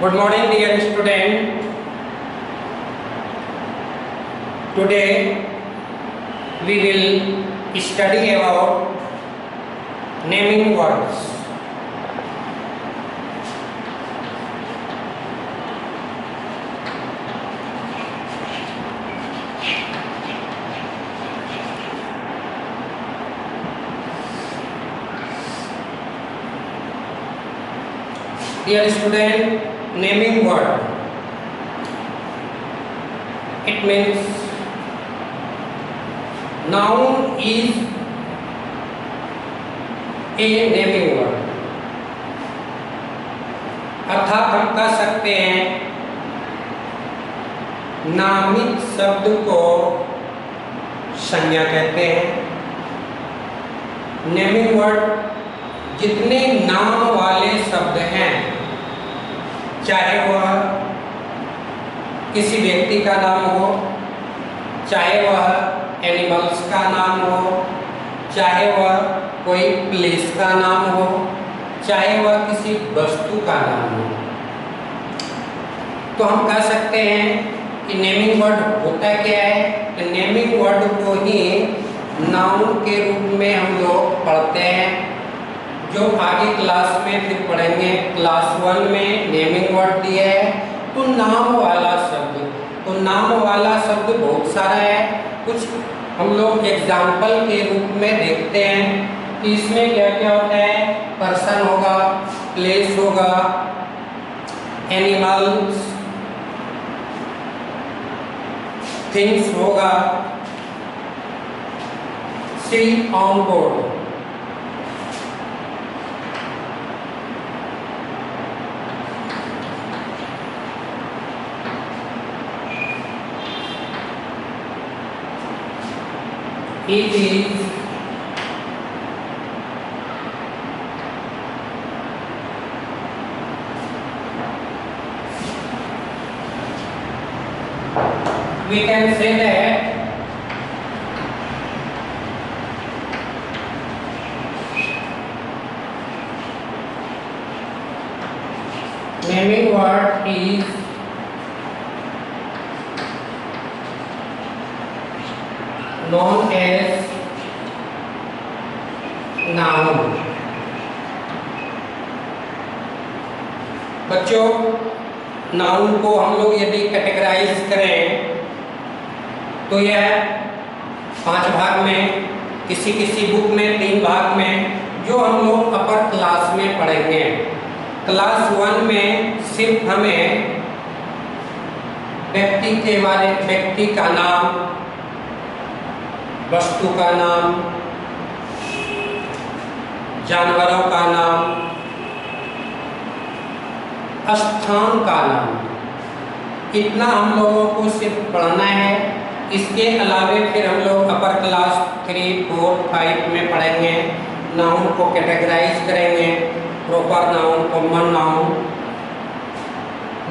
Good morning, dear student. Today we will study about naming words. Dear student, naming word, it means noun is a naming word। अर्थात हम कह सकते हैं नामित शब्द को संज्ञा कहते हैं। नेमिंग वर्ड जितने नाम वाले शब्द हैं, चाहे वह किसी व्यक्ति का नाम हो, चाहे वह एनिमल्स का नाम हो, चाहे वह कोई प्लेस का नाम हो, चाहे वह किसी वस्तु का नाम हो, तो हम कह सकते हैं कि नेमिंग वर्ड होता क्या है। तो नेमिंग वर्ड को ही नाउन के रूप में हम लोग पढ़ते हैं, जो आगे क्लास में फिर पढ़ेंगे। क्लास 1 में नेमिंग वर्ड दिया है तो नाम वाला शब्द, तो नाम वाला शब्द बहुत सारा है। कुछ हम लोग एग्जाम्पल के रूप में देखते हैं कि इसमें क्या क्या होता है। पर्सन होगा, प्लेस होगा, एनिमल्स, थिंग्स होगा, see on board. It is we can say that naming word is known as noun। बच्चों, नाउन को हम लोग यदि कैटेगराइज करें तो यह 5 भाग में, किसी किसी बुक में 3 भाग में, जो हम लोग अपर क्लास में पढ़ेंगे। क्लास 1 में सिर्फ हमें व्यक्ति का नाम, वस्तु का नाम, जानवरों का नाम, स्थान का नाम, इतना हम लोगों को सिर्फ पढ़ना है। इसके अलावे फिर हम लोग अपर क्लास 3, 4, 5 में पढ़ेंगे। नाउन को कैटेगराइज करेंगे, proper noun, common noun.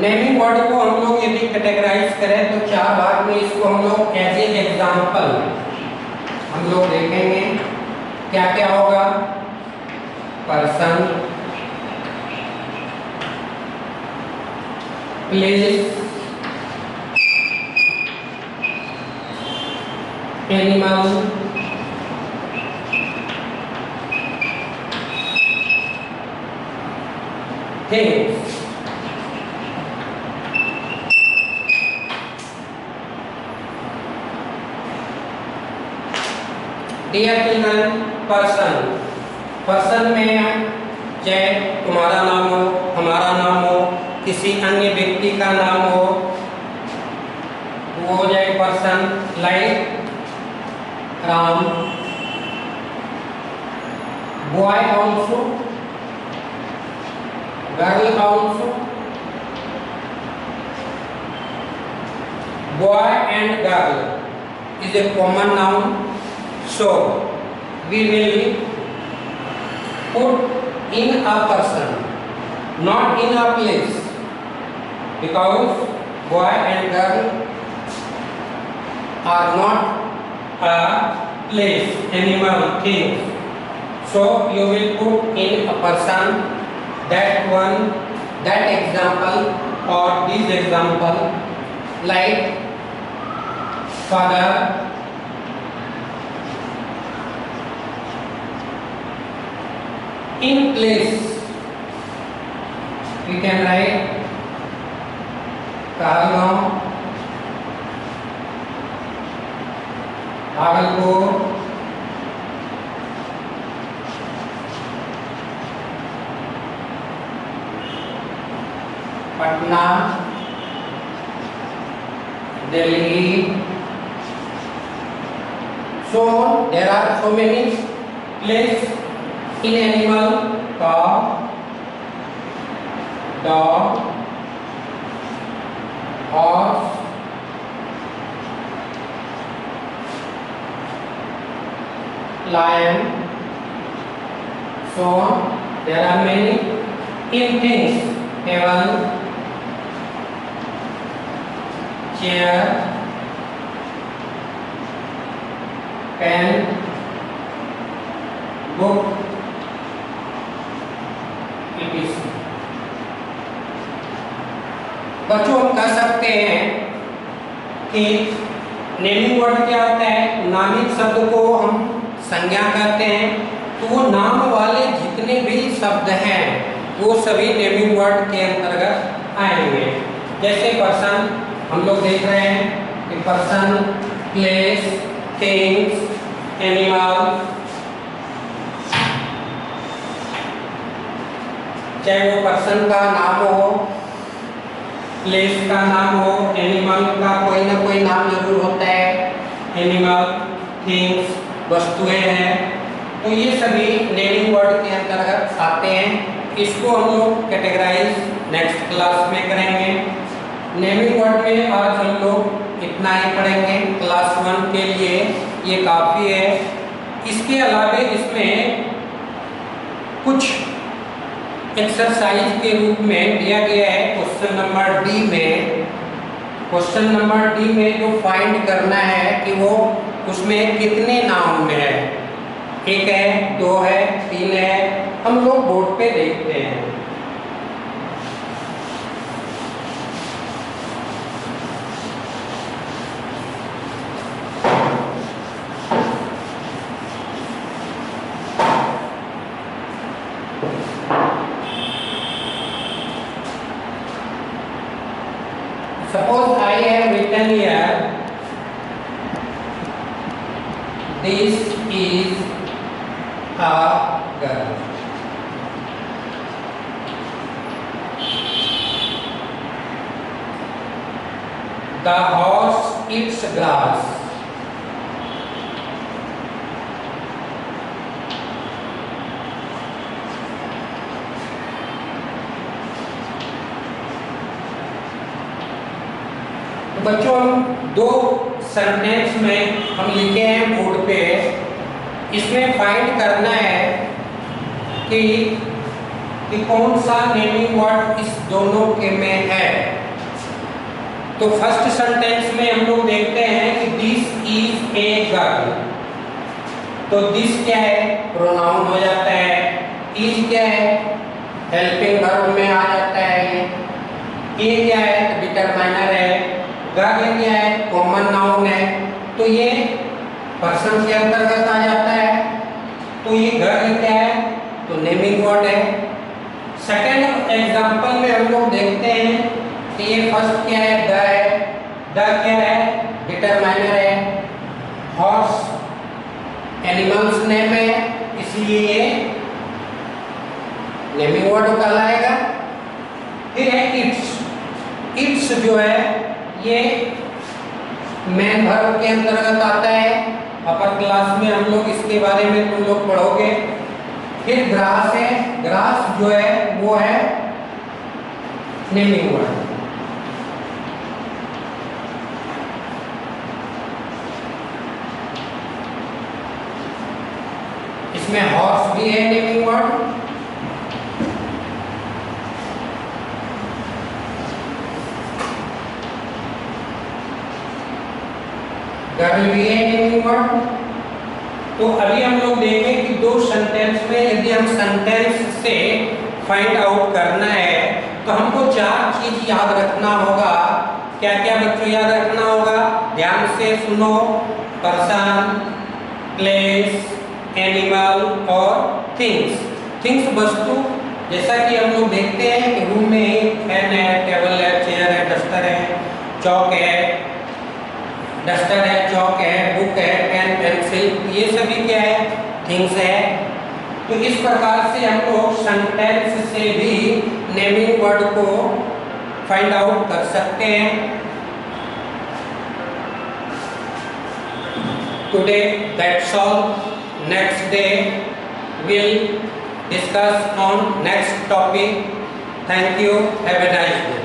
Naming word को हम लोग यदि कैटेगराइज करें तो 4 भाग में इसको हम लोग एज ए एग्जाम्पल हम लोग देखेंगे। क्या क्या होगा। Person, place, animal, things. Dear children, person में चाहे तुम्हारा नाम हो, हमारा नाम हो, किसी अन्य व्यक्ति का नाम हो, वो हो जाए person. Like Ram, boy also, girl also, boy and girl is a common noun. So we will put in a person, not in a place, because boy and girl are not a place, animal, things. So you will put in a person, that one that example or this example, like father, in place we can write Kahalgaon, Bhagalpur, Patna, Delhi. So there are so many places in animal: cow, dog, horse, lion. So there are many in things: table, chair, pen, book, etc. बच्चों हम कह सकते हैं कि naming word क्या होता है? नामित शब्द को हम संज्ञा कहते हैं, तो वो नाम वाले जितने भी शब्द हैं वो सभी नेमिंग वर्ड के अंतर्गत आएंगे। जैसे पर्सन हम लोग देख रहे हैं कि पर्सन, प्लेस, थिंग्स, एनिमल, चाहे वो पर्सन का नाम हो, प्लेस का नाम हो, एनिमल का कोई ना कोई नाम जरूर होता है, एनिमल, थिंग्स, वस्तुएं हैं, तो ये सभी नेमिंग वर्ड के अंतर्गत आते हैं। इसको हम लोग कैटेगराइज नेक्स्ट क्लास में करेंगे। नेमिंग वर्ड में आज हम लोग इतना ही पढ़ेंगे, क्लास 1 के लिए ये काफ़ी है। इसके अलावे इसमें कुछ एक्सरसाइज के रूप में दिया गया है क्वेश्चन नंबर डी में। क्वेश्चन नंबर डी में जो फाइंड करना है कि वो उसमें कितने नाउन में है, 1 है, 2 है, 3 है, हम लोग बोर्ड पे देखते हैं। Suppose I have written here, this is a girl. The horse eats grass. बच्चों हम 2 सेंटेंस में हम लिखे हैं बोर्ड पे, इसमें फाइंड करना है कि कौन सा नेमिंग वर्ड इस दोनों के में है। तो फर्स्ट सेंटेंस में हम लोग देखते हैं कि दिस इज ए गर्ल, तो दिस क्या है? प्रोनाउन हो जाता है। इज क्या है? हेल्पिंग वर्ब में आ जाता है। ये क्या है? डिटरमाइनर है। गर्ल क्या है? कॉमन नाउन है, तो ये पर्सन के अंतर्गत आ जाता है। तो ये गर्ल क्या है? तो नेमिंग वर्ड है। सेकेंड एग्जांपल में हम लोग देखते हैं कि ये फर्स्ट क्या है? द है। द क्या है? डिटरमाइनर है। हॉर्स एनिमल्स नेम है, इसलिए ये नेमिंग वर्ड कहलाएगा। फिर है इट्स। इट्स जो है ये मेन वर्ब के अंतर्गत आता है। अपर क्लास में हम लोग इसके बारे में तुम लोग पढ़ोगे। फिर ग्रास है। ग्रास जो है वो है नेमिंग वर्ड। इसमें हॉर्स भी है नेमिंग वर्ड। गर्ल भी है नेमिंग वर्ड। तो अभी हम लोग देखें कि 2 सेंटेंस में यदि हम सेंटेंस से फाइंड आउट करना है तो हमको 4 चीज याद रखना होगा। क्या क्या बच्चों याद रखना होगा? ध्यान से सुनो। पर्सन, प्लेस, एनिमल और थिंग्स। थिंग्स वस्तु, जैसा कि हम लोग देखते हैं कि रूम में फैन है, टेबल है, चेयर है, डस्टर है, चौक है, डस्टर है, चौक है, बुक है, पेन, पेंसिल, ये सभी क्या है? थिंग्स है। तो इस प्रकार से हम लोग सेंटेंस से भी नेमिंग वर्ड को फाइंड आउट कर सकते हैं। Today that's all. Next day we'll discuss on next topic. Thank you. Have a nice day.